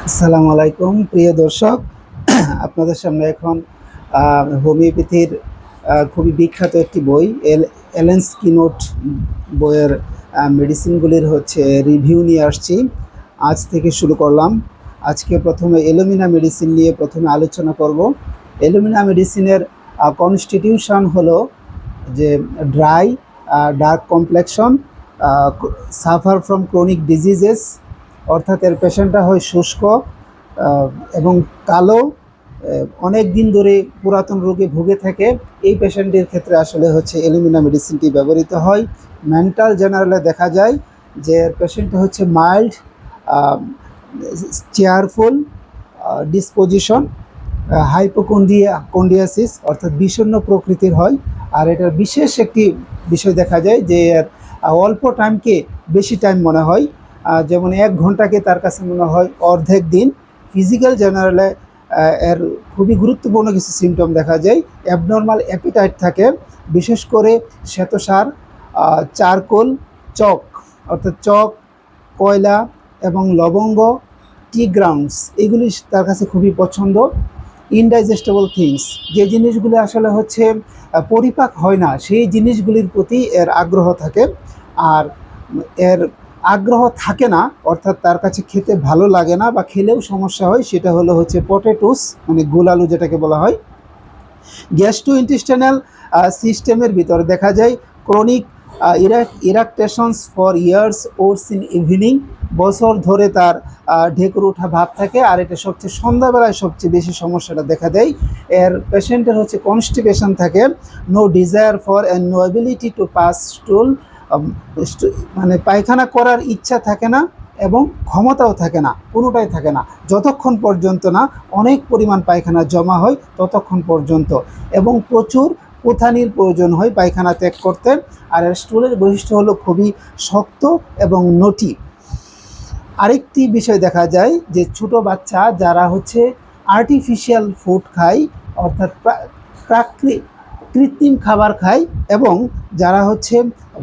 আসসালামু আলাইকুম প্রিয় দর্শক। আপনাদের সামনে এখন হোমিওপ্যাথির খুবই বিখ্যাত একটি বই এলেন্স কিনোট বইয়ের মেডিসিনগুলির রিভিউ নিয়ে আসছি। আজ থেকে শুরু করলাম। আজকে প্রথমে এলোমিনা মেডিসিন নিয়ে প্রথমে আলোচনা করব। এলোমিনা মেডিসিনের কনস্টিটিউশন হলো যে dry, dark complexion, suffer from chronic diseases, অর্থাৎ এর পেশেন্টটা হয় শুষ্ক এবং কালো, অনেক দিন ধরে পুরাতন রোগে ভুগে থাকে। এই পেশেন্টের ক্ষেত্রে আসলে এলুমিনা মেডিসিনটি ব্যবহৃত হয়। মেন্টাল জেনারেলে দেখা যায় যে পেশেন্টটা মাইল্ড, চেয়ারফুল ডিসপোজিশন, হাইপোকন্ডিয়াসিস অর্থাৎ বিষণ্ণ প্রকৃতির হয়। আর এটার বিশেষ একটি বিষয় দেখা যায় যে এর অল্প টাইমকে বেশি টাইম মনে হয়, যেমন 1 ঘন্টাকে তার কাছে মনে হয় অর্ধেক দিন। ফিজিক্যাল জেনারেলে এর খুবই গুরুত্বপূর্ণ কিছু সিমটম দেখা যায়। অ্যাবনর্মাল অ্যাপিটাইট থাকে, বিশেষ করে শ্বেতসার, চারকোল, চক অর্থাৎ চক, কয়লা এবং লবঙ্গ, টি গ্রাউন্ডস, এগুলি তার কাছে খুবই পছন্দ। ইনডাইজেস্টেবল থিংস, যে জিনিসগুলি আসলে পরিপাক হয় না, সেই জিনিসগুলির প্রতি এর আগ্রহ থাকে। আর এর আগ্রহ থাকে না অর্থাৎ তার কাছে খেতে ভালো লাগে না বা খেলেও সমস্যা হয়, সেটা পটেটোস, মানে গোল আলু যেটাকে বলা হয়। গ্যাস্ট্রোইন্টেস্টাইনাল সিস্টেমের ভিতরে দেখা যায় chronic eructations for years oats in evening, বছর ধরে তার ঢেকুর ওঠা ভাব থাকে। আর এটা সন্ধ্যাবেলায় সবচেয়ে বেশি সমস্যাটা দেখা দেয়। এর পেশেন্টের কনস্টিপেশন থাকে, no desire for and no ability to pass stool, মানে পায়খানা করার ইচ্ছা থাকে না এবং ক্ষমতাও থাকে না, কোনোটাই থাকে না, যতক্ষণ পর্যন্ত না অনেক পরিমাণ পায়খানা জমা হয় ততক্ষণ পর্যন্ত, এবং প্রচুর পুথানির প্রয়োজন হয় পায়খানা ত্যাগ করতে। আর স্টুলের বৈশিষ্ট্য হলো খুবই শক্ত এবং নটি। আরেকটি বিষয় দেখা যায় যে ছোট বাচ্চা যারা আর্টিফিশিয়াল ফুড খায়, অর্থাৎ কৃত্রিম খাবার খায়, এবং যারা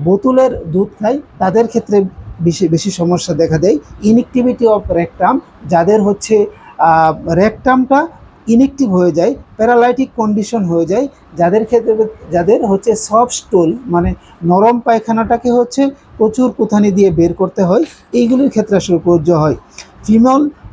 বোতলের দুধ খায়, তাদের ক্ষেত্রে বেশি বেশি সমস্যা দেখা দেয়। ইনএক্টিভিটি অফ রেকটাম, যাদের রেকটামটা ইনএক্টিভ হয়ে যায়, প্যারালাইটিক কন্ডিশন হয়ে যায়, যাদের সফট স্টুল, মানে নরম পায়খানাটাকে প্রচুর কুথানি দিয়ে বের করতে হয়, এইগুলির ক্ষেত্রে আসলে প্রযোজ্য হয়।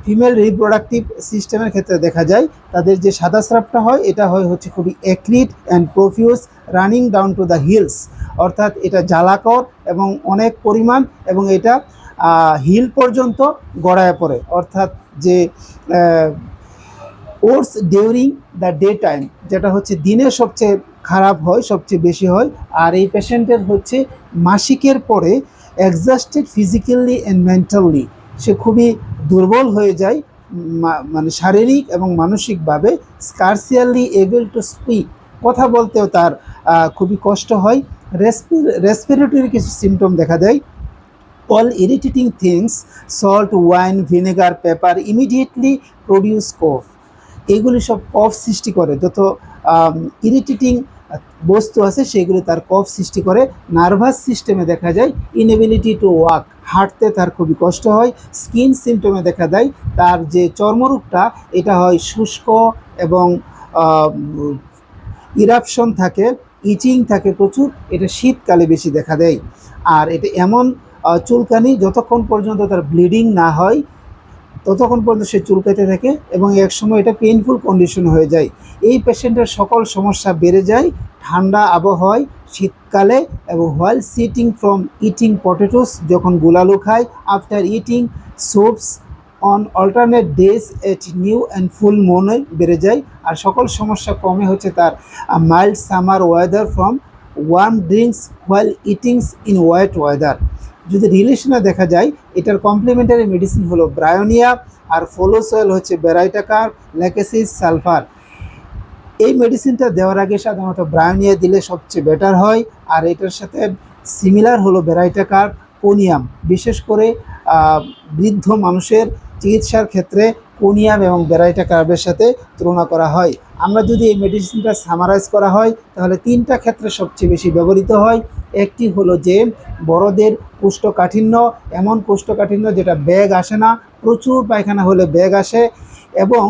ফিমেল রিপ্রোডাক্টিভ সিস্টেমের ক্ষেত্রে দেখা যায় তাদের যে সাদা স্রাবটা হয়, এটা হয় খুবই acrid and profuse, running down to the heels, অর্থাৎ এটা জ্বালাকর এবং অনেক পরিমাণ, এবং এটা হিল পর্যন্ত গড়ায় পড়ে, অর্থাৎ যে oats during the day time, যেটা দিনে সবচেয়ে খারাপ হয়, সবচেয়ে বেশি হয়। আর এই পেশেন্টের মাসিকের পরে এক্সস্টেড ফিজিক্যালি অ্যান্ড মেন্টালি, সে খুবই দুর্বল হয়ে যায়, মানে শারীরিক এবং মানসিকভাবে। স্কার্সিয়ারলি এবল টু স্পিক, কথা বলতেও তার খুবই কষ্ট হয়। রেসপিরেটরি কিছু সিমটম দেখা দেয়। All irritating things, salt, wine, vinegar, pepper immediately produce cough, এইগুলি সব কফ সৃষ্টি করে। যত ইরিটেটিং বস্তু আছে সেগুলি তার কফ সৃষ্টি করে। নার্ভাস সিস্টেমে দেখা যায় ইনএবিলিটি টু ওয়াক, হাঁটতে তার খুবই কষ্ট হয়। স্কিন সিমটমে দেখা দেয় তার যে চর্মরোগটা, এটা হয় শুষ্ক এবং ইরাপশন থাকে, ইচিং থাকে প্রচুর, এটা শীতকালে বেশি দেখা দেয়। আর এটা এমন চুলকানি, যতক্ষণ পর্যন্ত তার ব্লিডিং না হয় ততক্ষণ পর্যন্ত সে চুলকাতে থাকে, এবং এক সময় এটা পেইনফুল কন্ডিশন হয়ে যায়। এই পেশেন্টের সকল সমস্যা বেড়ে যায় ঠান্ডা আবহাওয়ায়, শীতকালে, এবং while sitting from eating potatoes, যখন গোলালু খায়, after eating soups on alternate days at new and full মুনে বেড়ে যায়। আর সকল সমস্যা কমে তার mild summer weather from warm drinks while eatings in wet weather. যদি রিলেশনে দেখা যায়, এটার কমপ্লিমেন্টারি মেডিসিন হলো ব্রায়োনিয়া, আর ফলোসয়েল বেরাইটাকার, ল্যাকেসিস, সালফার। এই মেডিসিনটা দেওয়ার আগে সাধারণত ব্রায়োনিয়া দিলে সবচেয়ে বেটার হয়। আর এটার সাথে সিমিলার হলো বেরাইটাকার, কোনিয়াম, বিশেষ করে বৃদ্ধ মানুষের চিকিৎসার ক্ষেত্রে কোনিয়াম এবং বেরাইটা কার্বের সাথে তুলনা করা হয়। আমরা যদি এই মেডিসিনটা সামারাইজ করা হয় তাহলে তিনটা ক্ষেত্রে সবচেয়ে বেশি ব্যবহৃত হয়। একটি হলো যে বড়দের কোষ্ঠকাঠিন্য, এমন কোষ্ঠকাঠিন্য যেটা ব্যাগ আসে না, প্রচুর পায়খানা হলে ব্যাগ আসে এবং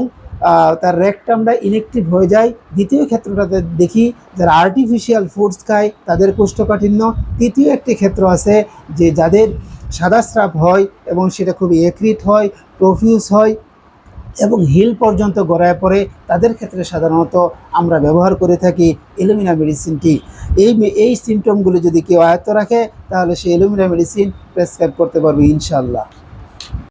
তার রেকটামটা ইনএক্টিভ হয়ে যায়। দ্বিতীয় ক্ষেত্রটাতে দেখি যারা আর্টিফিশিয়াল ফুডস খায় তাদের কোষ্ঠকাঠিন্য। তৃতীয় একটি ক্ষেত্র আছে যে যাদের সাদা স্রাব হয় এবং সেটা খুবই একরিট হয়, প্রফিউজ হয় এবং হিল পর্যন্ত গড়ায় পড়ে, তাদের ক্ষেত্রে সাধারণত আমরা ব্যবহার করে থাকি অ্যালুমিনা মেডিসিনটি। এই সিমটমগুলো যদি কেউ আয়ত্ত রাখে তাহলে সে অ্যালুমিনা মেডিসিন প্রেসক্রাইব করতে পারবে ইনশাআল্লাহ।